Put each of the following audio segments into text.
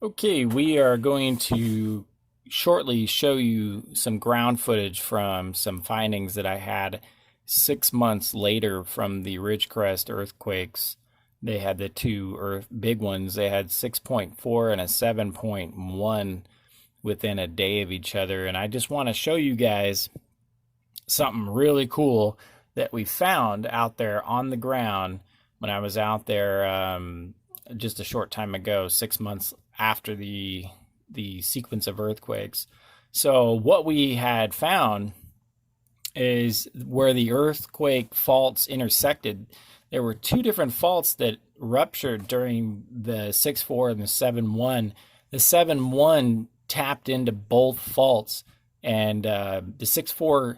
Okay, we are going to shortly show you some ground footage from some findings that I had 6 months later from the Ridgecrest earthquakes. They had the two big ones. They had 6.4 and a 7.1 within a day of each other. And I just want to show you guys something really cool that we found out there on the ground when I was out there just a short time ago, 6 months after the sequence of earthquakes. So what we had found is where the earthquake faults intersected, there were two different faults that ruptured during the 6.4 and the 7.1. The 7.1 tapped into both faults, and the 6.4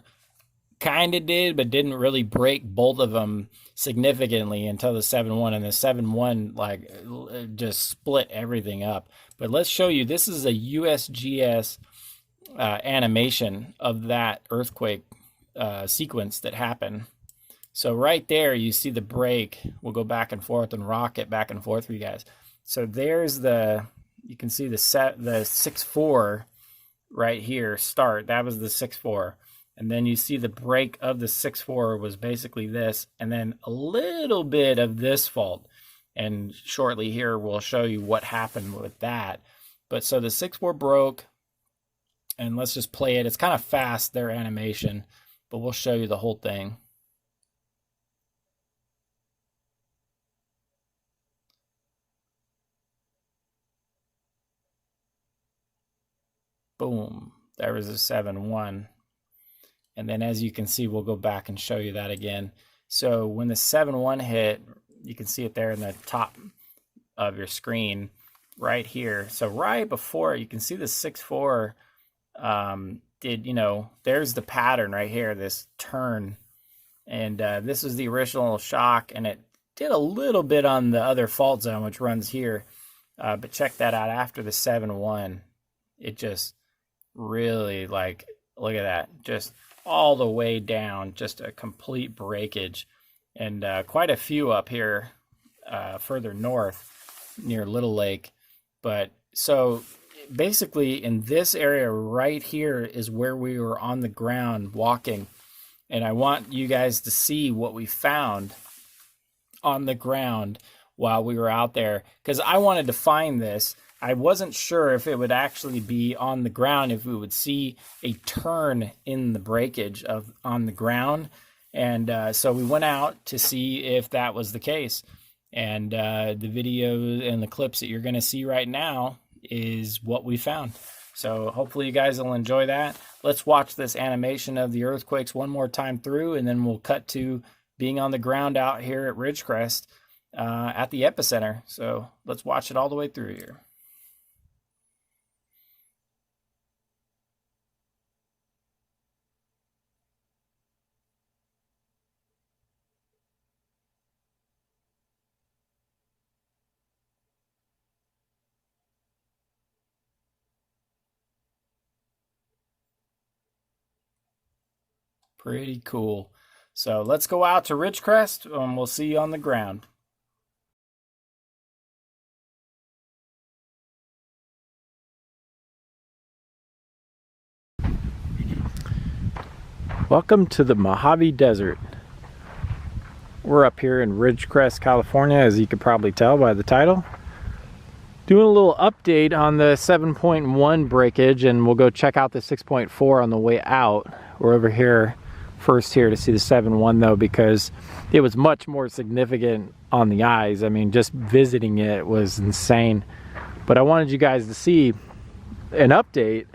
kind of did, but didn't really break both of them significantly until the 7.1, and the 7.1 like just split everything up. But let's show you, this is a USGS animation of that earthquake sequence that happened. So right there you see the break. We'll go back and forth and rock it back and forth for you guys. So there's you can see the 6.4 right here start. That was the 6.4. And then you see the break of the 6.4 was basically this, and then a little bit of this fault. And shortly here, we'll show you what happened with that. But so the 6.4 broke, and let's just play it. It's kind of fast, their animation, but we'll show you the whole thing. Boom, there was a 7.1. And then as you can see, we'll go back and show you that again. So when the 7.1 hit, you can see it there in the top of your screen right here. So right before, you can see the 6.4 there's the pattern right here, this turn. And this was the original shock, and it did a little bit on the other fault zone, which runs here. But check that out, after the 7.1, it just really, like, look at that, just all the way down, just a complete breakage. And quite a few up here further north near Little Lake. But so basically in this area right here is where we were on the ground walking. And I want you guys to see what we found on the ground while we were out there, because I wanted to find this. I wasn't sure if it would actually be on the ground, if we would see a turn in the breakage on the ground. And so we went out to see if that was the case. And the video and the clips that you're going to see right now is what we found. So hopefully you guys will enjoy that. Let's watch this animation of the earthquakes one more time through, and then we'll cut to being on the ground out here at Ridgecrest at the epicenter. So let's watch it all the way through here. Pretty cool. So let's go out to Ridgecrest, and we'll see you on the ground. Welcome to the Mojave Desert. We're up here in Ridgecrest, California, as you could probably tell by the title. Doing a little update on the 7.1 breakage, and we'll go check out the 6.4 on the way out. We're over here first here to see the 7.1 though, because it was much more significant on the eyes. I mean, just visiting it was insane. But I wanted you guys to see an update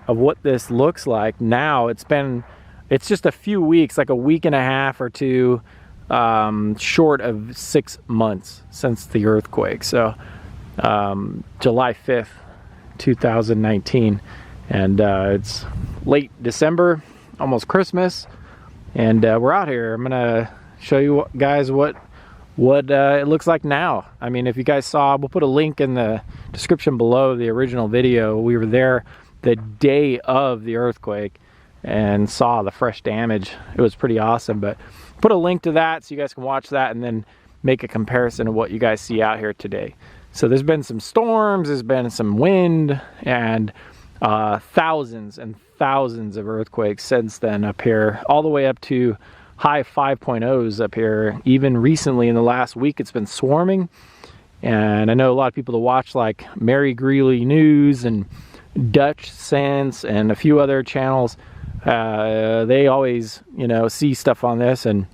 of what this looks like now. It's just a few weeks, like a week and a half or two, short of 6 months since the earthquake. So July 5th, 2019, and it's late December, almost Christmas, and we're out here. I'm gonna show you guys what it looks like now. I mean, if you guys saw, we'll put a link in the description below the original video. We were there the day of the earthquake and saw the fresh damage. It was pretty awesome. But put a link to that so you guys can watch that and then make a comparison of what you guys see out here today. So there's been some storms, there's been some wind, and thousands and thousands of earthquakes since then up here, all the way up to high 5.0s up here. Even recently in the last week, it's been swarming. And I know a lot of people that watch like Mary Greeley News and Dutch Sense and a few other channels. They always, see stuff on this, and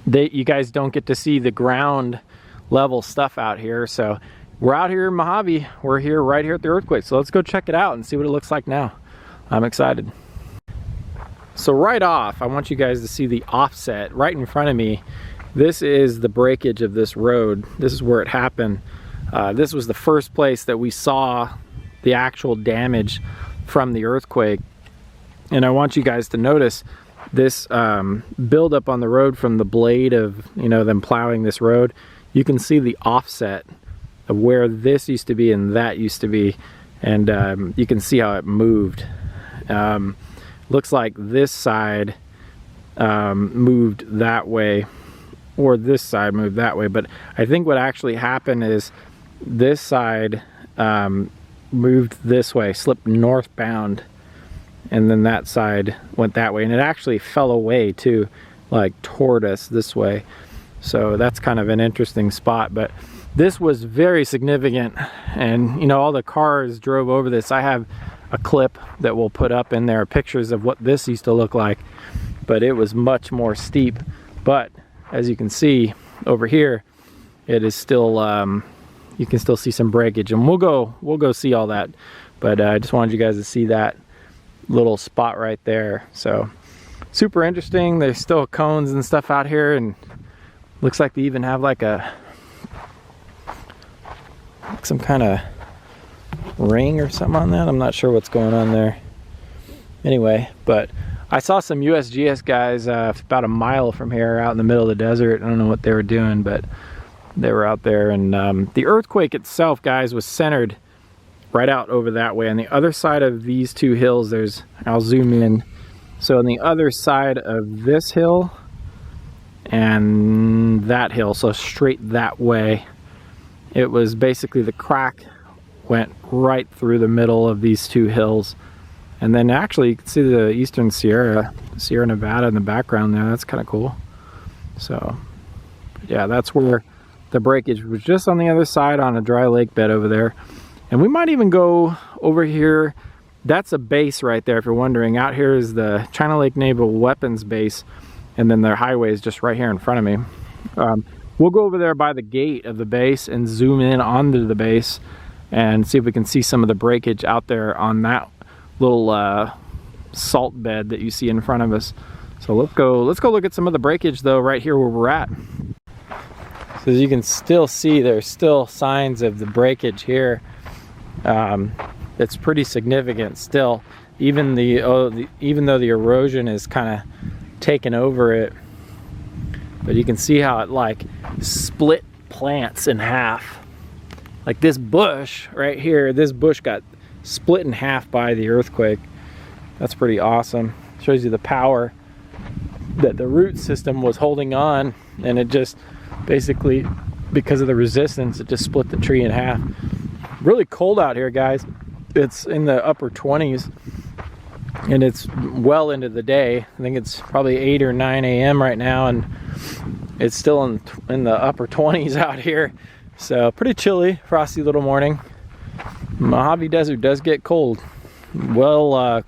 you guys don't get to see the ground level stuff out here. So we're out here in Mojave. We're here right here at the earthquake. So let's go check it out and see what it looks like now. I'm excited. So right off, I want you guys to see the offset right in front of me. This is the breakage of this road. This is where it happened. This was the first place that we saw the actual damage from the earthquake. And I want you guys to notice this buildup on the road from the blade of them plowing this road. You can see the offset of where this used to be and that used to be, and you can see how it moved. Looks like this side moved that way, or this side moved that way, but I think what actually happened is this side moved this way, slipped northbound, and then that side went that way, and it actually fell away too, like toward us this way. So that's kind of an interesting spot, but this was very significant, and all the cars drove over this. I have a clip that we'll put up in there, pictures of what this used to look like, but it was much more steep. But as you can see over here, it is still you can still see some breakage, and we'll go see all that. But I just wanted you guys to see that little spot right there. So super interesting. There's still cones and stuff out here, and looks like they even have like some kind of ring or something on that. I'm not sure what's going on there. Anyway, but I saw some USGS guys about a mile from here out in the middle of the desert. I don't know what they were doing, but they were out there. And the earthquake itself, guys, was centered right out over that way. On the other side of these two hills, I'll zoom in. So on the other side of this hill and that hill, so straight that way, it was basically the crack went right through the middle of these two hills. And then actually you can see the eastern Sierra Nevada in the background there. That's kind of cool. So yeah, that's where the breakage was, just on the other side on a dry lake bed over there. And we might even go over here. That's a base right there, if you're wondering. Out here is the China Lake Naval Weapons Base, and then their highway is just right here in front of me. We'll go over there by the gate of the base and zoom in onto the base and see if we can see some of the breakage out there on that little salt bed that you see in front of us. So let's go look at some of the breakage though right here where we're at. So as you can still see, there's still signs of the breakage here. It's pretty significant still, even though the erosion is kind of taken over it. But you can see how it like split plants in half. Like this bush right here, this bush got split in half by the earthquake. That's pretty awesome. Shows you the power that the root system was holding on, and it just basically, because of the resistance, it just split the tree in half. Really cold out here, guys. It's in the upper 20s, and it's well into the day. I think it's probably 8 or 9 a.m. right now, and it's still in the upper 20s out here. So pretty chilly, frosty little morning. Mojave Desert does get cold. Well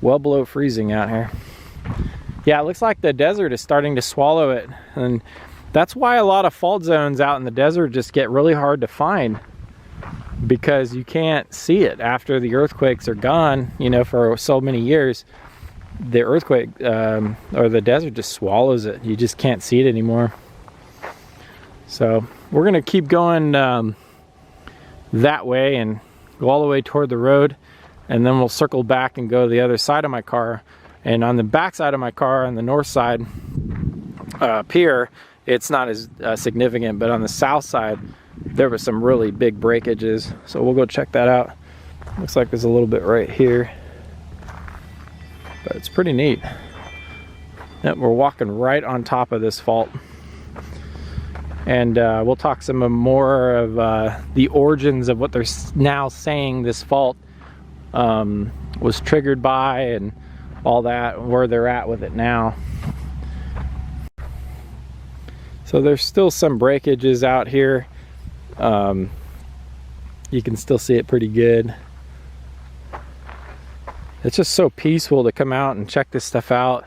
below freezing out here. Yeah, it looks like the desert is starting to swallow it, and that's why a lot of fault zones out in the desert just get really hard to find, because you can't see it after the earthquakes are gone, for so many years. The earthquake or the desert just swallows it. You just can't see it anymore. So we're gonna keep going that way and go all the way toward the road, and then we'll circle back and go to the other side of my car. And on the back side of my car, on the north side up here, it's not as significant, but on the south side there was some really big breakages. So we'll go check that out. Looks like there's a little bit right here, but it's pretty neat. Yep, we're walking right on top of this fault. and we'll talk some more of the origins of what they're now saying this fault was triggered by, and all that, where they're at with it now. So there's still some breakages out here. You can still see it pretty good. It's just so peaceful to come out and check this stuff out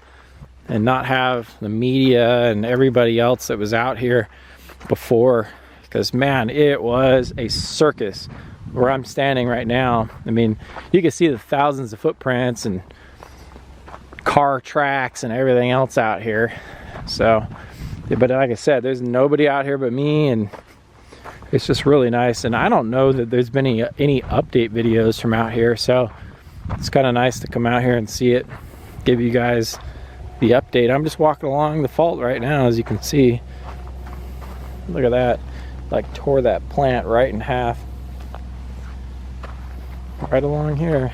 and not have the media and everybody else that was out here before, because man, it was a circus where I'm standing right now. I mean, you can see the thousands of footprints and car tracks and everything else out here. So, but like I said, there's nobody out here but me, and it's just really nice. And I don't know that there's been any update videos from out here, so it's kind of nice to come out here and see it, give you guys the update. I'm just walking along the fault right now, as you can see. Look at that, like tore that plant right in half. Right along here.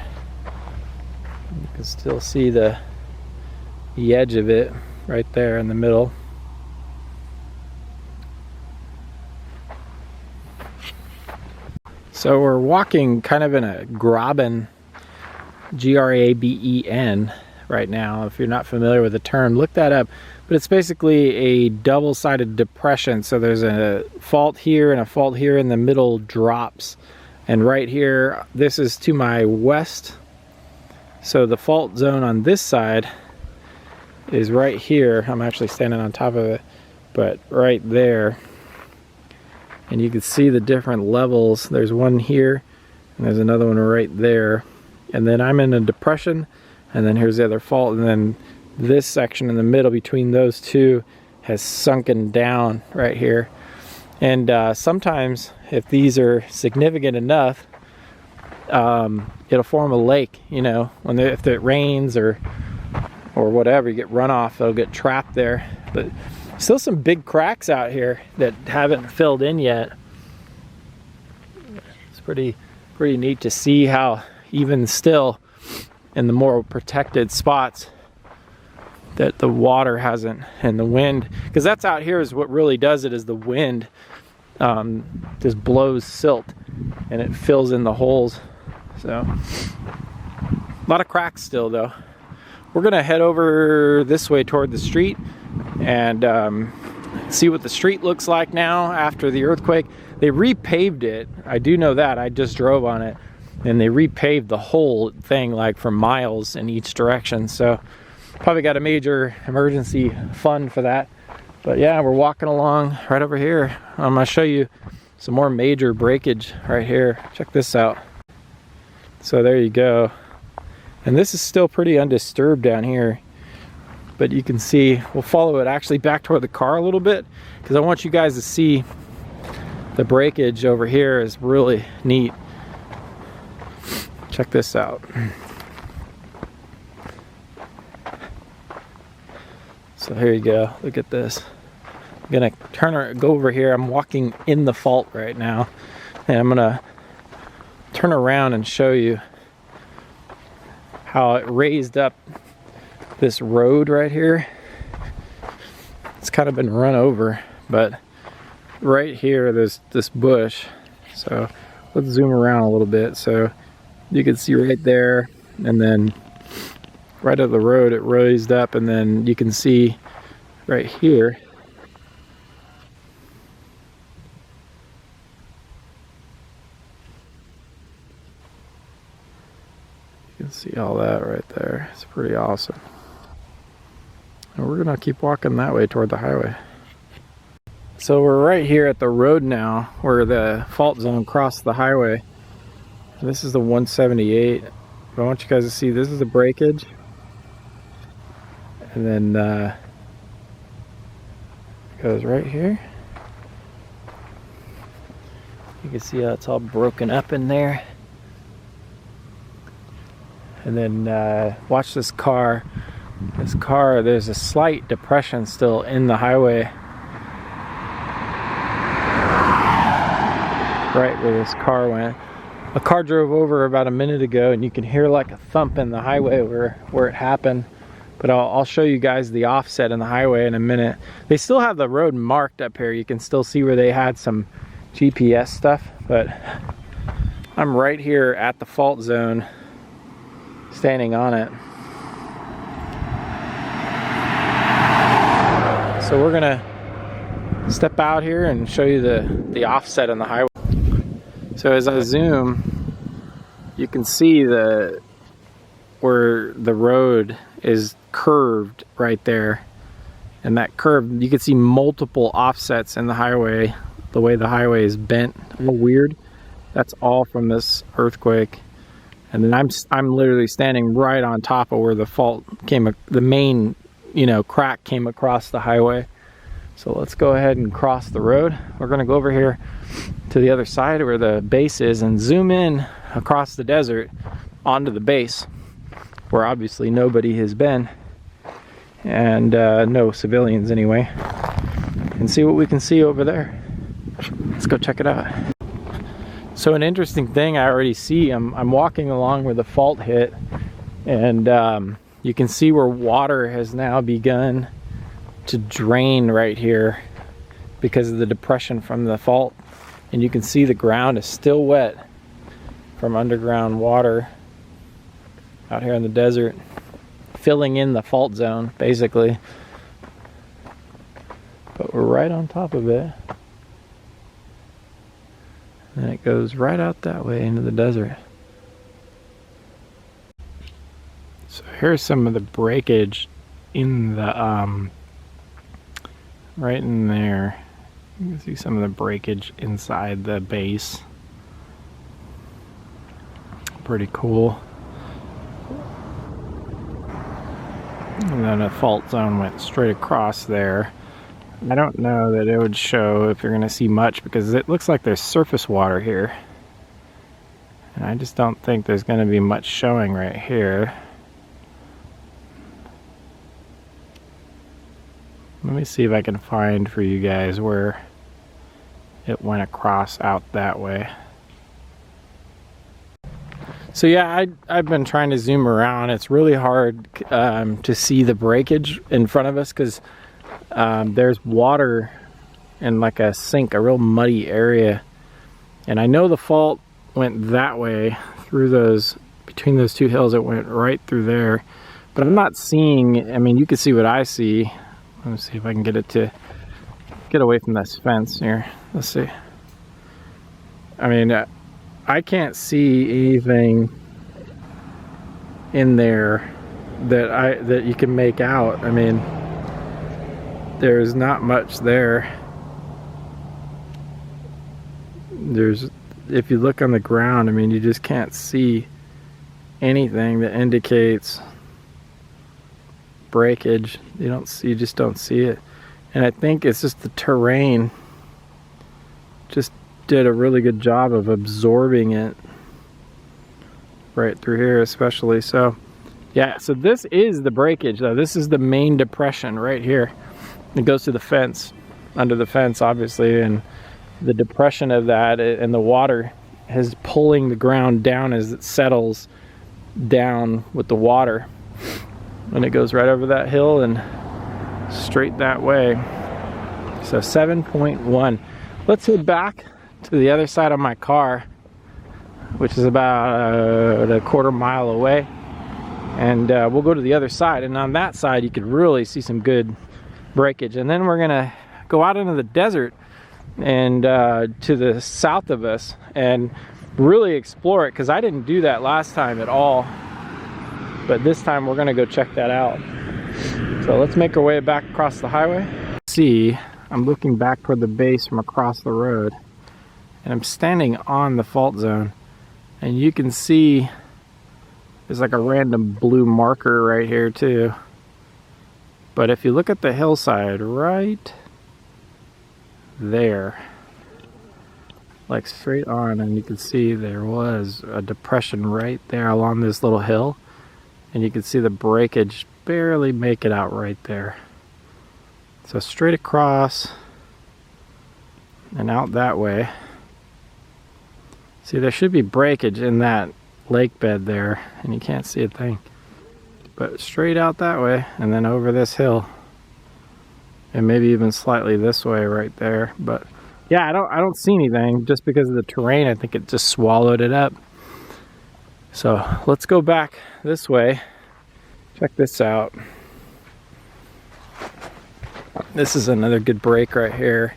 You can still see the edge of it right there in the middle. So we're walking kind of in a graben, G-R-A-B-E-N right now. If you're not familiar with the term, look that up. But it's basically a double-sided depression. So there's a fault here and a fault here, in the middle drops. And right here, this is to my west. So the fault zone on this side is right here. I'm actually standing on top of it, but right there. And you can see the different levels. There's one here, and there's another one right there. And then I'm in a depression, and then here's the other fault, and then this section in the middle between those two has sunken down right here. And sometimes, if these are significant enough, it'll form a lake, you know, if it rains or whatever, you get runoff, it'll get trapped there. But still some big cracks out here that haven't filled in yet. It's pretty neat to see how even still in the more protected spots that the water hasn't, and the wind, because that's out here is what really does it, is the wind just blows silt and it fills in the holes. So a lot of cracks still though. We're gonna head over this way toward the street and see what the street looks like now after the earthquake. They repaved it, I do know that, I just drove on it, and they repaved the whole thing like for miles in each direction. So probably got a major emergency fund for that. But yeah, we're walking along right over here. I'm gonna show you some more major breakage right here. Check this out. So there you go. And this is still pretty undisturbed down here. But you can see, we'll follow it actually back toward the car a little bit, because I want you guys to see the breakage over here is really neat. Check this out. So here you go, look at this. I'm gonna go over here. I'm walking in the fault right now, and I'm gonna turn around and show you how it raised up this road right here. It's kind of been run over, but right here there's this bush. So let's zoom around a little bit. So you can see right there, and then right up the road it raised up, and then you can see right here you can see all that right there. It's pretty awesome. And we're gonna keep walking that way toward the highway. So we're right here at the road now where the fault zone crossed the highway. This is the 178. I want you guys to see, this is the breakage. And then it goes right here. You can see how it's all broken up in there. And then watch this car. This car, there's a slight depression still in the highway. Right where this car went. A car drove over about a minute ago, and you can hear like a thump in the highway where it happened. But I'll show you guys the offset in the highway in a minute. They still have the road marked up here. You can still see where they had some GPS stuff, but I'm right here at the fault zone, standing on it. So we're gonna step out here and show you the offset on the highway. So as I zoom, you can see where the road is curved right there, and that curve, you can see multiple offsets in the highway. The way the highway is bent, a little weird. That's all from this earthquake. And then I'm literally standing right on top of where the fault came, the main, crack came across the highway. So let's go ahead and cross the road. We're gonna go over here to the other side where the base is and zoom in across the desert onto the base, where obviously nobody has been, and no civilians anyway, and see what we can see over there. Let's go check it out. So an interesting thing I already see, I'm walking along where the fault hit, and you can see where water has now begun to drain right here because of the depression from the fault, and you can see the ground is still wet from underground water out here in the desert, filling in the fault zone basically. But we're right on top of it, and it goes right out that way into the desert. So here's some of the breakage in the right in there. You can see some of the breakage inside the base. Pretty cool. And then a fault zone went straight across there. I don't know that it would show if you're going to see much, because it looks like there's surface water here. And I just don't think there's going to be much showing right here. Let me see if I can find for you guys where it went across out that way. So yeah, I've been trying to zoom around. It's really hard to see the breakage in front of us, because there's water in like a sink, a real muddy area. And I know the fault went that way through between those two hills. It went right through there. But I'm not seeing, I mean, you can see what I see. Let me see if I can get it to get away from this fence here. Let's see. I mean, I can't see anything in there that you can make out. I mean, there's not much there. If you look on the ground, I mean, you just can't see anything that indicates breakage. You just don't see it. And I think it's just the terrain just did a really good job of absorbing it right through here especially. So yeah, so this is the breakage though. This is the main depression right here. It goes to the fence, under the fence obviously, and the depression of that and the water is pulling the ground down as it settles down with the water. And it goes right over that hill and straight that way. So 7.1. Let's head back to the other side of my car, which is about a quarter mile away, and we'll go to the other side. And on that side you could really see some good breakage. And then we're gonna go out into the desert and to the south of us and really explore it, because I didn't do that last time at all. But this time we're gonna go check that out. So let's make our way back across the highway. See, I'm looking back toward the base from across the road, and I'm standing on the fault zone, and you can see there's like a random blue marker right here too. But if you look at the hillside right there, like straight on, and you can see there was a depression right there along this little hill, and you can see the breakage barely make it out right there. So straight across and out that way. See, there should be breakage in that lake bed there, and you can't see a thing. but straight out that way and then over this hill. And maybe even slightly this way right there. But yeah, I don't see anything just because of the terrain. I think it just swallowed it up. So let's go back this way. Check this out. This is another good break right here.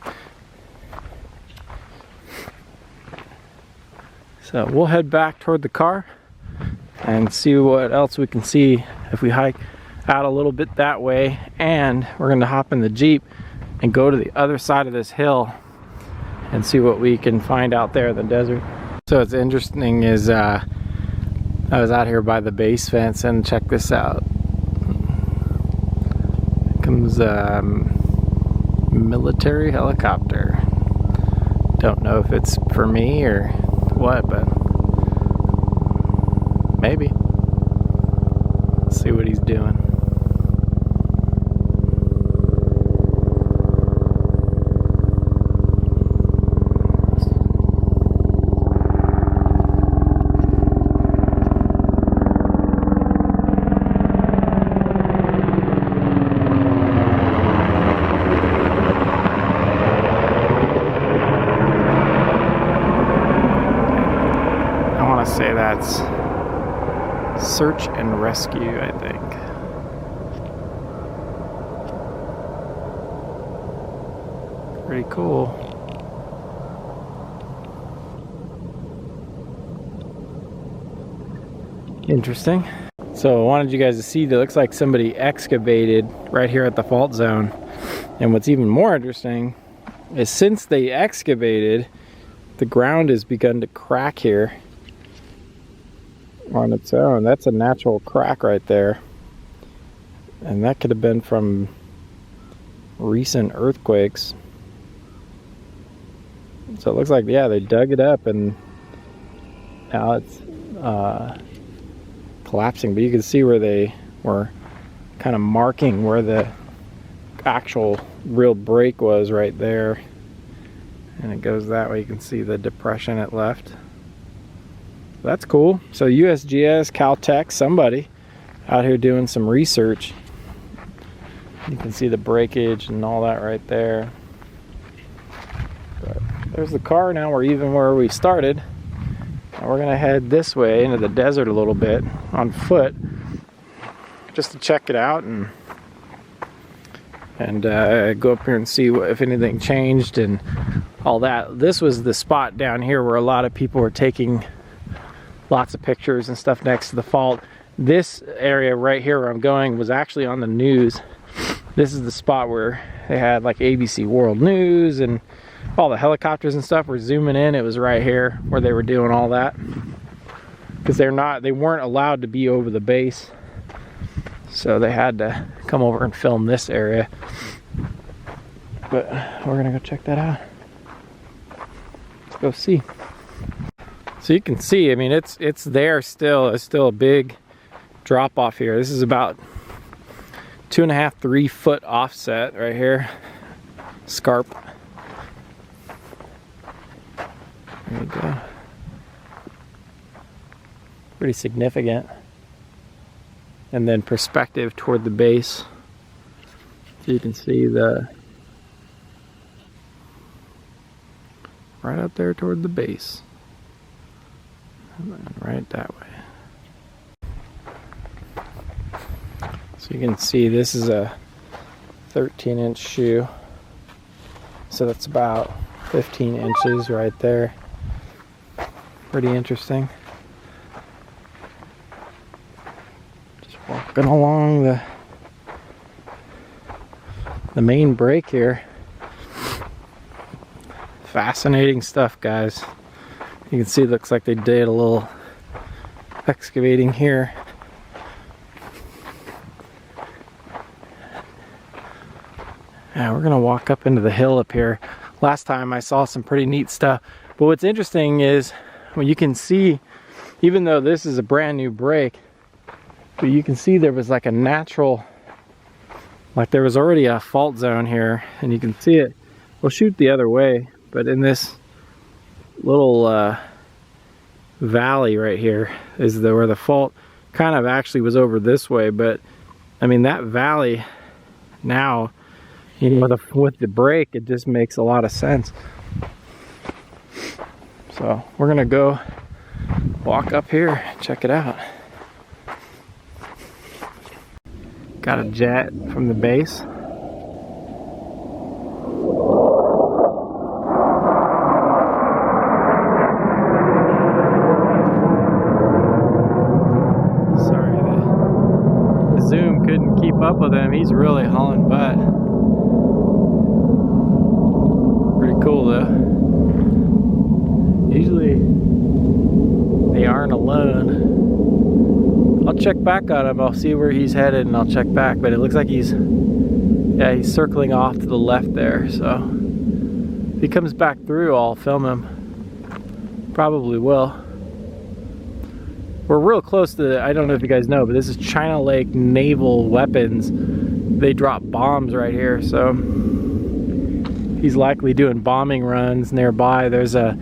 So we'll head back toward the car and see what else we can see if we hike out a little bit that way. And we're going to hop in the Jeep and go to the other side of this hill and see what we can find out there in the desert. So what's interesting is I was out here by the base fence, and check this out. Here comes a military helicopter. Don't know if it's for me or what, but maybe. Let's see what he's doing. Say that's search and rescue, I think. Pretty cool. Interesting. So I wanted you guys to see that it looks like somebody excavated right here at the fault zone. And what's even more interesting is since they excavated, the ground has begun to crack here on its own. That's a natural crack right there, and that could have been from recent earthquakes. So it looks like, yeah, they dug it up and now it's collapsing, but you can see where they were kind of marking where the actual real break was right there, and it goes that way. You can see the depression it left. That's cool. So USGS, Caltech, somebody out here doing some research. You can see the breakage and all that right there. But there's the car. Now we're even where we started. And we're gonna head this way into the desert a little bit on foot, just to check it out and go up here and see if anything changed and all that. This was the spot down here where a lot of people were taking lots of pictures and stuff next to the fault. This area right here where I'm going was actually on the news. This is the spot where they had like ABC World News and all the helicopters and stuff were zooming in. It was right here where they were doing all that, because they weren't allowed to be over the base, so they had to come over and film this area. But we're gonna go check that out. Let's go see. So you can see, I mean, it's there still. It's still a big drop off here. This is about 2.5, 3 foot offset right here. Scarp. There you go. Pretty significant. And then perspective toward the base. So you can see the right up there toward the base. And then right that way. So you can see this is a 13-inch shoe. So that's about 15 inches right there. Pretty interesting. Just walking along the main break here. Fascinating stuff, guys. You can see it looks like they did a little excavating here. Yeah, we're gonna walk up into the hill up here. Last time I saw some pretty neat stuff. But what's interesting is when you can see, even though this is a brand new break, but you can see there was like a natural, like there was already a fault zone here, and you can see it. We'll shoot the other way, but in this little valley right here is where the fault kind of actually was over this way, but I mean that valley now, you know, with the break, it just makes a lot of sense. So we're gonna go walk up here, check it out. Got a jet from the base. Sorry, the zoom couldn't keep up with him. He's really hauling butt. Pretty cool though. Usually they aren't alone. I'll check back on him. I'll see where he's headed and I'll check back, but it looks like he's circling off to the left there. So if he comes back through, I'll film him. Probably will. We're real close to, I don't know if you guys know, but this is China Lake Naval Weapons. They drop bombs right here, so he's likely doing bombing runs nearby. There's a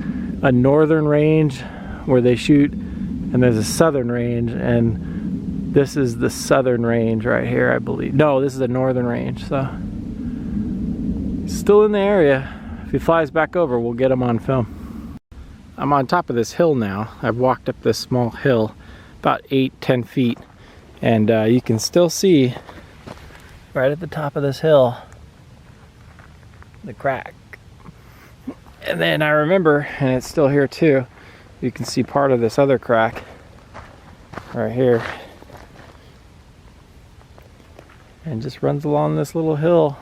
northern range where they shoot, and there's a southern range, and this is the southern range right here, I believe. No, this is the northern range, so still in the area. If he flies back over, we'll get him on film. I'm on top of this hill now. I've walked up this small hill about 8-10 feet, and you can still see right at the top of this hill the crack. And then I remember, and it's still here too, you can see part of this other crack right here, and just runs along this little hill.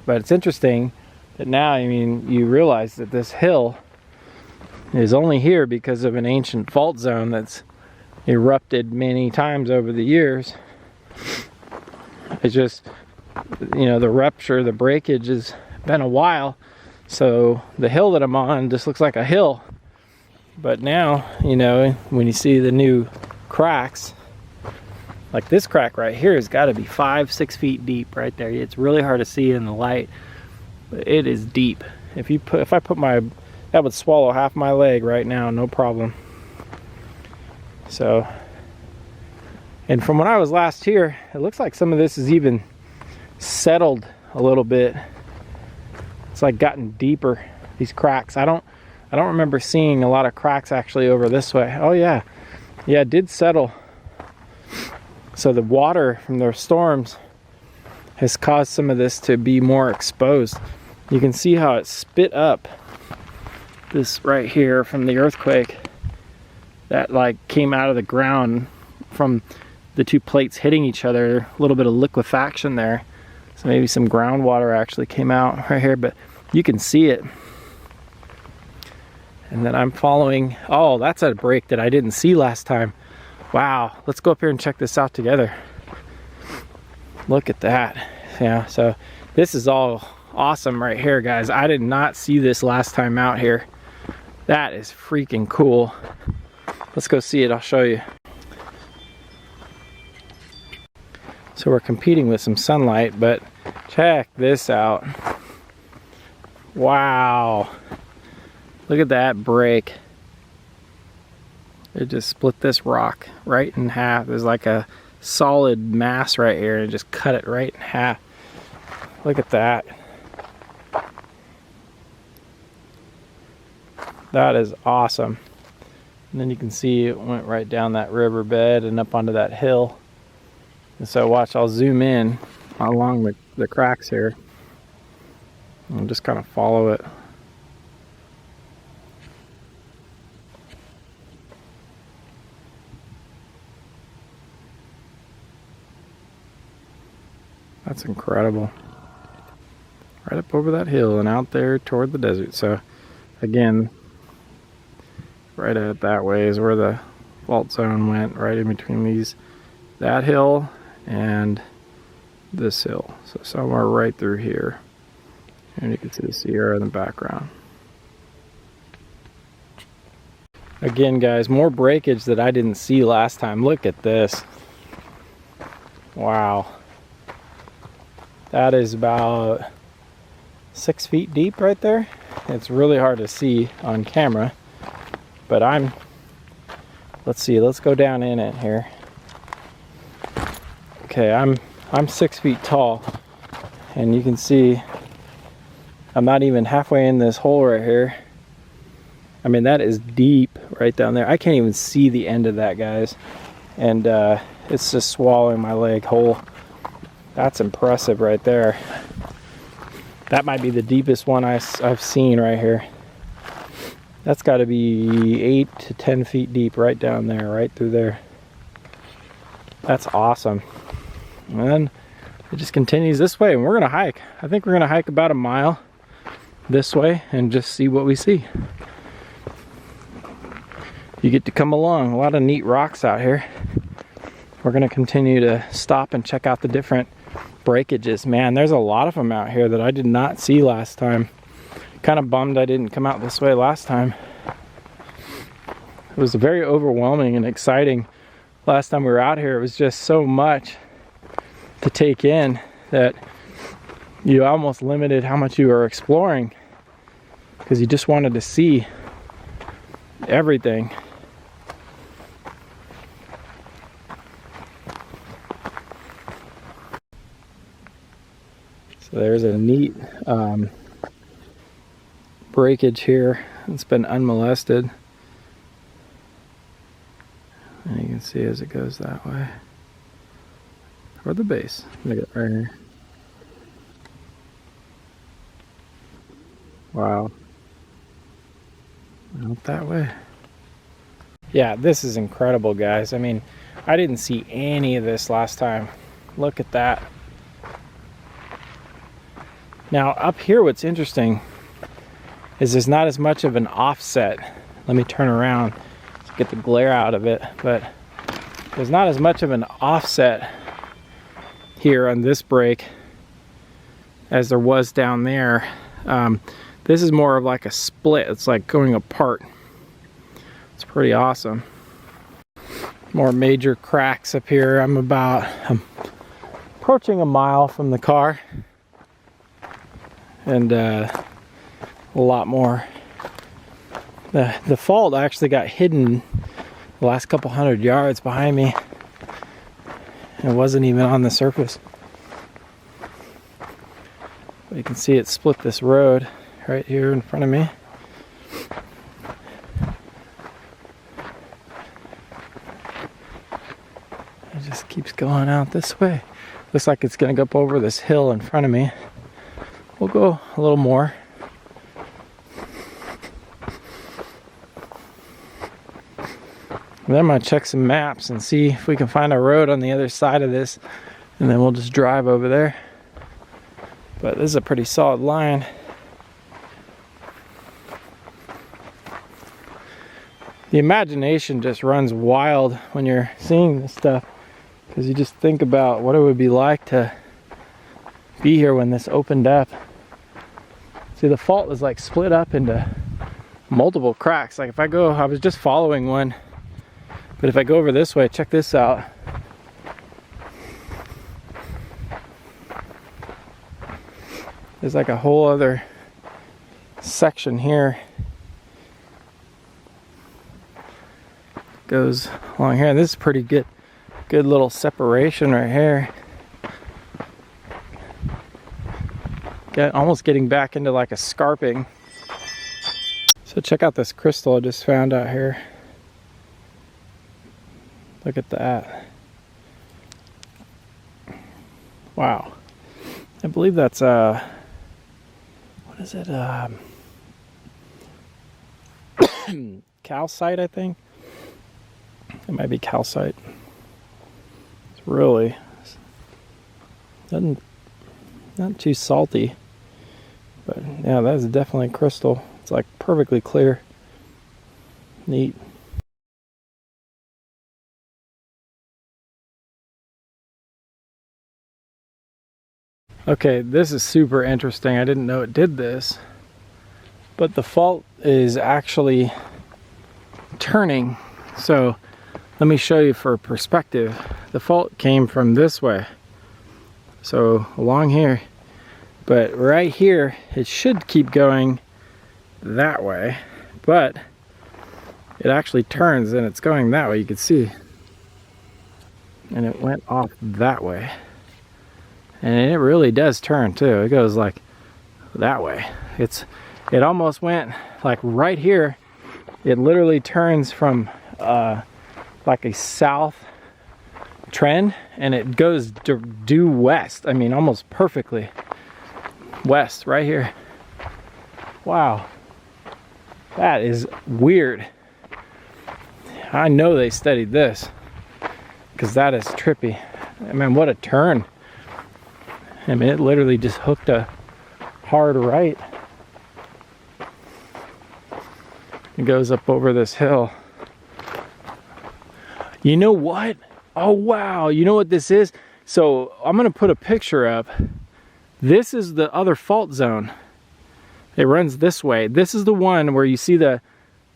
But it's interesting that now, I mean, you realize that this hill is only here because of an ancient fault zone that's erupted many times over the years. It's just, you know, the rupture, the breakage has been a while, so the hill that I'm on just looks like a hill. But now, you know, when you see the new cracks, like this crack right here has got to be 5-6 feet deep right there. It's really hard to see in the light, but it is deep. If I put my, that would swallow half my leg right now, no problem. So, and from when I was last here, it looks like some of this is even settled a little bit. It's like gotten deeper, these cracks. I don't remember seeing a lot of cracks actually over this way. Oh yeah, it did settle. So the water from the storms has caused some of this to be more exposed. You can see how it spit up this right here from the earthquake that like came out of the ground from the two plates hitting each other. A little bit of liquefaction there. So maybe some groundwater actually came out right here, but you can see it. And then I'm following, oh, that's a break that I didn't see last time. Wow, let's go up here and check this out together. Look at that. Yeah, so this is all awesome right here, guys. I did not see this last time out here. That is freaking cool. Let's go see it, I'll show you. So we're competing with some sunlight, but check this out. Wow. Look at that break. It just split this rock right in half. There's like a solid mass right here and just cut it right in half. Look at that. That is awesome. And then you can see it went right down that riverbed and up onto that hill. And so watch, I'll zoom in along the cracks here and just kind of follow it. That's incredible. Right up over that hill and out there toward the desert. So again, right out that way is where the fault zone went, right in between that hill and this hill. So somewhere right through here. And you can see the Sierra in the background. Again, guys, more breakage that I didn't see last time. Look at this. Wow. That is about 6 feet deep right there. It's really hard to see on camera, but Let's see, let's go down in it here. Okay, I'm 6 feet tall, and you can see I'm not even halfway in this hole right here. I mean, that is deep right down there. I can't even see the end of that, guys. And it's just swallowing my leg whole. That's impressive right there. That might be the deepest one I've seen right here. That's got to be 8 to 10 feet deep right down there, right through there. That's awesome. And then it just continues this way, and we're gonna hike. I think we're gonna hike about a mile this way and just see what we see. You get to come along. A lot of neat rocks out here. We're gonna continue to stop and check out the different breakages. Man, there's a lot of them out here that I did not see last time. Kind of bummed I didn't come out this way last time. It was very overwhelming and exciting. Last time we were out here, it was just so much to take in that you almost limited how much you were exploring because you just wanted to see everything. So there's a neat breakage here. It's been unmolested. And you can see as it goes that way. Or the base. Look at it right here. Wow. Out that way. Yeah, this is incredible, guys. I mean, I didn't see any of this last time. Look at that. Now, up here, what's interesting is there's not as much of an offset. Let me turn around to get the glare out of it, but there's not as much of an offset here on this break as there was down there. This is more of like a split. It's like going apart. It's pretty awesome. More major cracks up here. I'm approaching a mile from the car, and a lot more. The fault actually got hidden the last couple 100 yards behind me. It wasn't even on the surface. But you can see it split this road right here in front of me. It just keeps going out this way. Looks like it's gonna go up over this hill in front of me. We'll go a little more. And then I'm gonna check some maps and see if we can find a road on the other side of this, and then we'll just drive over there. But this is a pretty solid line. The imagination just runs wild when you're seeing this stuff, because you just think about what it would be like to be here when this opened up. See, the fault is like split up into multiple cracks. Like if I was just following one, but if I go over this way, check this out. There's like a whole other section here. Goes along here, and this is pretty good little separation right here. Almost getting back into like a scarping. So check out this crystal I just found out here. Look at that. Wow. I believe that's what is it? Calcite, I think. It might be calcite. It's really not too salty, but yeah, that is definitely crystal. It's like perfectly clear. Neat. Okay, this is super interesting. I didn't know it did this, but the fault is actually turning. So let me show you for perspective. The fault came from this way, so along here, but right here it should keep going that way, but it actually turns and it's going that way, you can see. And it went off that way. And it really does turn too. It goes like that way. It almost went like right here. It literally turns from like a south trend and it goes due west. I mean, almost perfectly west right here. Wow, that is weird. I know they studied this because that is trippy. I mean, what a turn. I mean, it literally just hooked a hard right. It goes up over this hill. You know what? Oh wow, you know what this is? So I'm gonna put a picture up. This is the other fault zone. It runs this way. This is the one where you see the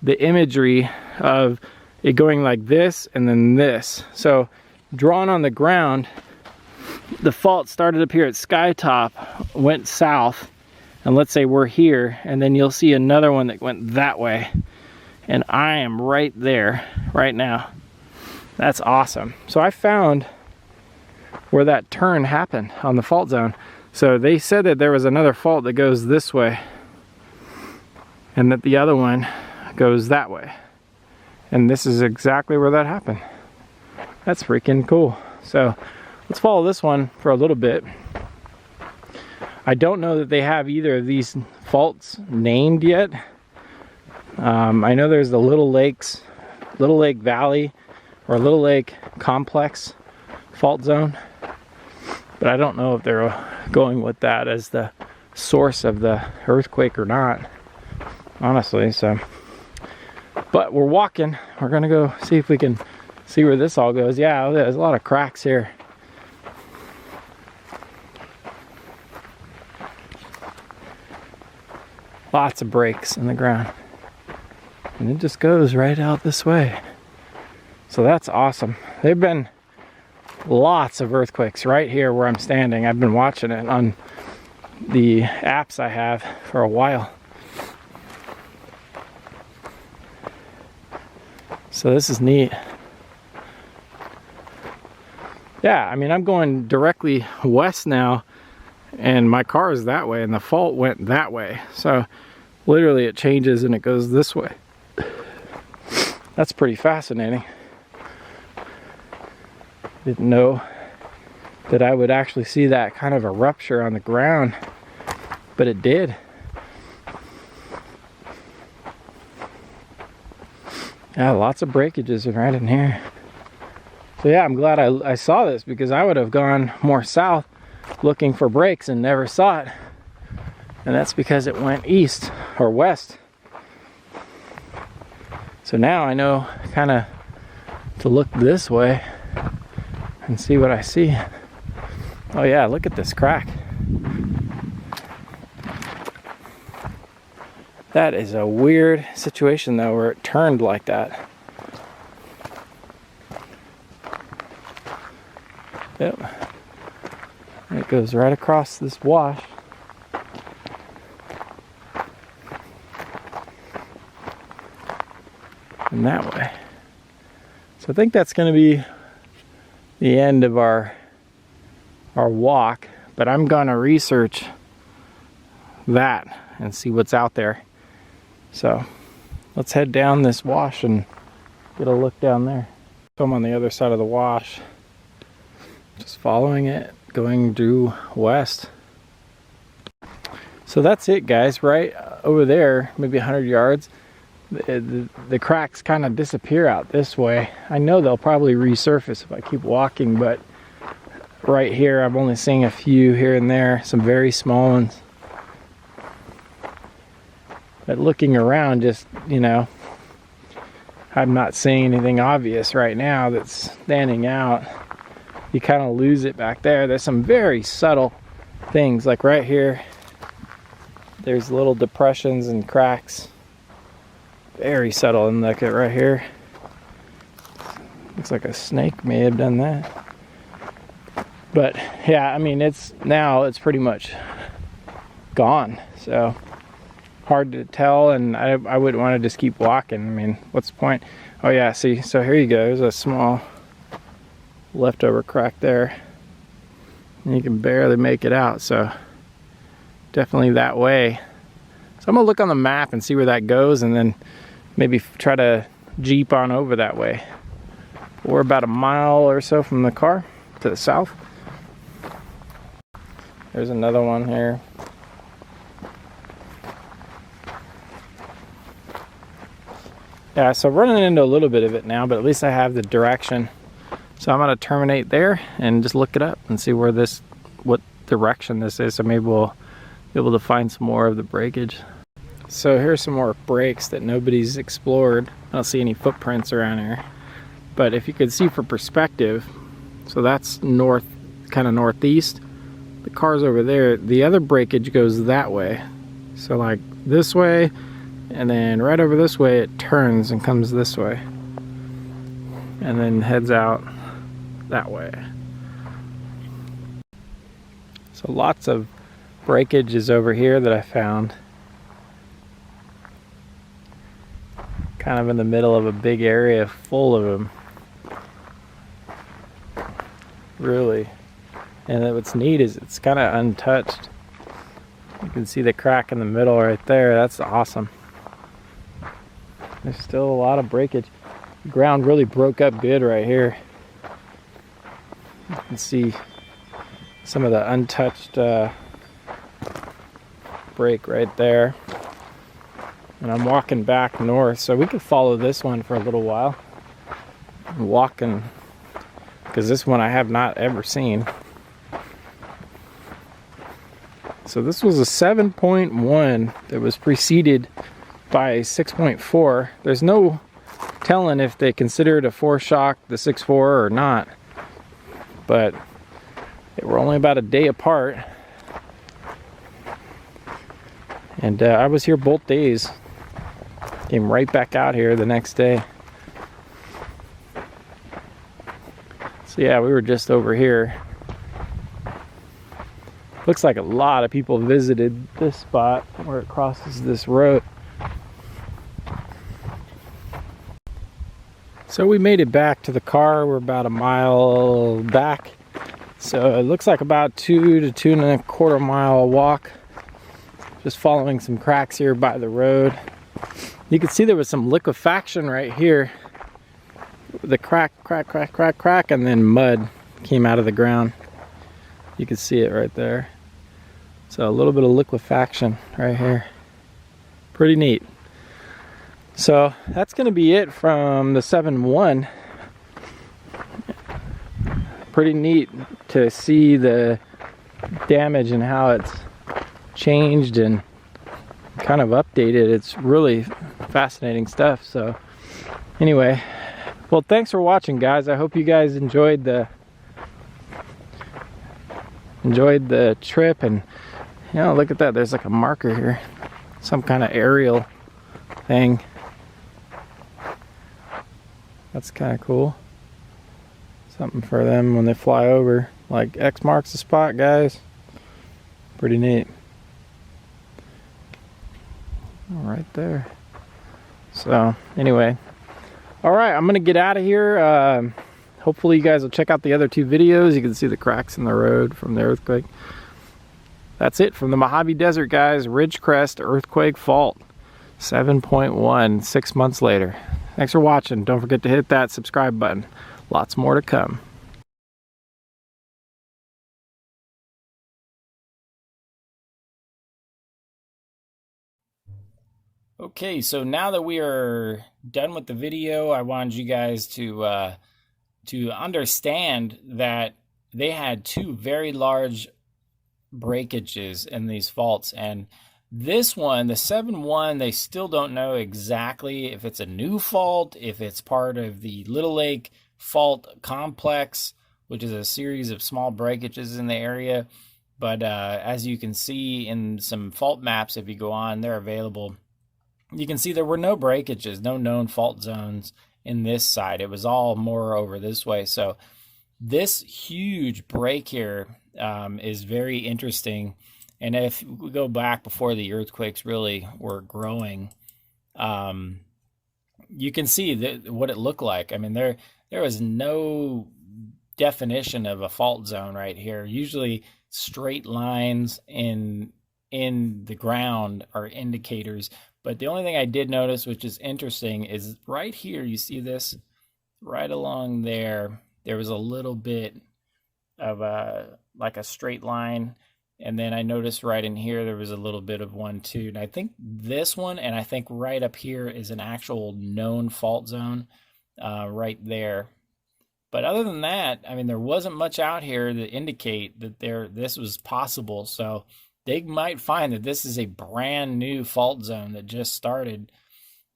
imagery of it going like this and then this. So drawn on the ground, the fault started up here at Skytop, went south, and let's say we're here, and then you'll see another one that went that way. And I am right there right now. That's awesome. So I found where that turn happened on the fault zone. So they said that there was another fault that goes this way and that the other one goes that way. And this is exactly where that happened. That's freaking cool. So let's follow this one for a little bit. I don't know that they have either of these faults named yet. I know there's the Little Lake Valley or Little Lake Complex fault zone, but I don't know if they're going with that as the source of the earthquake or not, honestly. So, but we're walking. We're gonna go see if we can see where this all goes. Yeah, there's a lot of cracks here. Lots of breaks in the ground. And it just goes right out this way. So that's awesome. There've been lots of earthquakes right here where I'm standing. I've been watching it on the apps I have for a while. So this is neat. Yeah, I mean, I'm going directly west now and my car is that way and the fault went that way. So literally it changes and it goes this way. That's pretty fascinating. Didn't know that I would actually see that kind of a rupture on the ground, but it did. Yeah, lots of breakages right in here. So yeah, I'm glad I saw this because I would have gone more south looking for breaks and never saw it. And that's because it went east or west. So now I know kind of to look this way and see what I see. Oh yeah, look at this crack. That is a weird situation though, where it turned like that. Yep. And it goes right across this wash. And that way. So I think that's going to be the end of our walk, but I'm going to research that and see what's out there. So let's head down this wash and get a look down there. So I'm on the other side of the wash, just following it, going due west. So that's it, guys. Right over there, maybe 100 yards, the cracks kind of disappear out this way. I know they'll probably resurface if I keep walking, but right here I'm only seeing a few here and there, some very small ones. But looking around, just, you know, I'm not seeing anything obvious right now that's standing out. You kind of lose it back there. There's some very subtle things, like right here. There's little depressions and cracks. Very subtle. And look at right here. Looks like a snake may have done that. But yeah, I mean, it's pretty much gone. So hard to tell, and I wouldn't want to just keep walking. I mean, what's the point? Oh yeah, see, so here you go. There's a small leftover crack there. And you can barely make it out, so definitely that way. So I'm gonna look on the map and see where that goes, and then maybe try to jeep on over that way. We're about a mile or so from the car to the south. There's another one here. Yeah, so running into a little bit of it now, but at least I have the direction. So I'm gonna terminate there and just look it up and see where this, what direction this is. So maybe we'll be able to find some more of the breakage. So here's some more breaks that nobody's explored. I don't see any footprints around here. But if you could see for perspective, so that's north, kind of northeast. The car's over there. The other breakage goes that way. So like this way, and then right over this way it turns and comes this way. And then heads out that way. So lots of breakage is over here that I found. Kind of in the middle of a big area full of them. Really. And what's neat is it's kind of untouched. You can see the crack in the middle right there. That's awesome. There's still a lot of breakage. The ground really broke up good right here. You can see some of the untouched break right there. And I'm walking back north, so we could follow this one for a little while. I'm walking, because this one I have not ever seen. So this was a 7.1 that was preceded by a 6.4. There's no telling if they considered a foreshock the 6.4 or not, but they were only about a day apart, and I was here both days. Came right back out here the next day. So yeah, we were just over here. Looks like a lot of people visited this spot where it crosses this road. So we made it back to the car. We're about a mile back. So it looks like about 2 to 2.25 mile walk. Just following some cracks here by the road. You can see there was some liquefaction right here. The crack, and then mud came out of the ground. You can see it right there. So a little bit of liquefaction right here. Pretty neat. So that's going to be it from the 7.1. Pretty neat to see the damage and how it's changed and kind of updated. It's really fascinating stuff. So anyway, well, thanks for watching, guys. I hope you guys enjoyed the trip. And you know, look at that, there's like a marker here, some kind of aerial thing. That's kind of cool. Something for them when they fly over, like X marks the spot, guys. Pretty neat. Right there. So anyway, all right, I'm gonna get out of here. Hopefully you guys will check out the other 2 videos. You can see the cracks in the road from the earthquake. That's it from the Mojave Desert, guys. Ridgecrest Earthquake Fault 7.1, 6 months later. Thanks for watching. Don't forget to hit that subscribe button. Lots more to come. Okay, so now that we are done with the video, I wanted you guys to understand that they had 2 very large breakages in these faults, and this one, the 7.1, they still don't know exactly if it's a new fault, if it's part of the Little Lake fault complex, which is a series of small breakages in the area. But as you can see in some fault maps, if you go on, they're available. You can see there were no breakages, no known fault zones in this side. It was all more over this way. So this huge break here is very interesting. And if we go back before the earthquakes really were growing, um, you can see what it looked like. I mean, there was no definition of a fault zone right here. Usually, straight lines in the ground are indicators. But the only thing I did notice, which is interesting, is right here. You see this right along there. There was a little bit of a like a straight line. And then I noticed right in here there was a little bit of one too. And I think this one, and I think right up here is an actual known fault zone right there. But other than that, I mean, there wasn't much out here that indicate that this was possible. So they might find that this is a brand new fault zone that just started.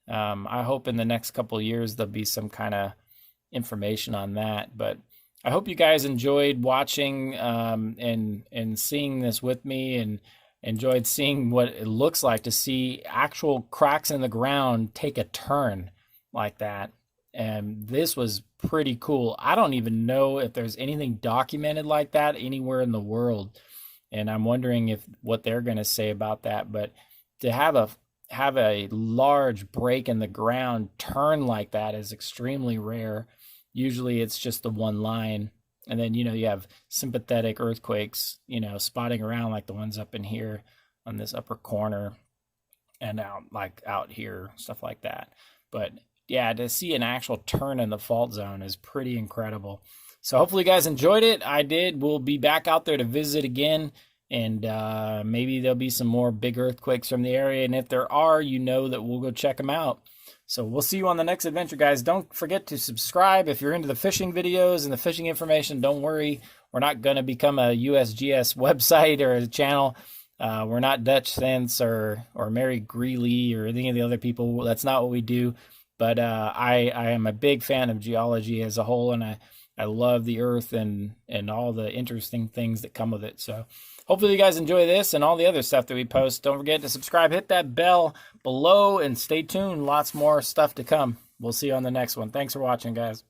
I hope in the next couple of years there'll be some kind of information on that. But I hope you guys enjoyed watching and seeing this with me, and enjoyed seeing what it looks like to see actual cracks in the ground take a turn like that. And this was pretty cool. I don't even know if there's anything documented like that anywhere in the world. And I'm wondering if what they're going to say about that. But to have a large break in the ground turn like that is extremely rare. Usually it's just the one line. And then, you have sympathetic earthquakes, spotting around like the ones up in here on this upper corner and out here, stuff like that. But yeah, to see an actual turn in the fault zone is pretty incredible. So hopefully you guys enjoyed it. I did. We'll be back out there to visit again. And maybe there'll be some more big earthquakes from the area. And if there are, that we'll go check them out. So we'll see you on the next adventure, guys. Don't forget to subscribe if you're into the fishing videos and the fishing information. Don't worry. We're not going to become a USGS website or a channel. We're not Dutch Sense or Mary Greeley or any of the other people. That's not what we do. But I am a big fan of geology as a whole, and I love the earth and all the interesting things that come with it. So hopefully you guys enjoy this and all the other stuff that we post. Don't forget to subscribe, hit that bell below, and stay tuned. Lots more stuff to come. We'll see you on the next one. Thanks for watching, guys.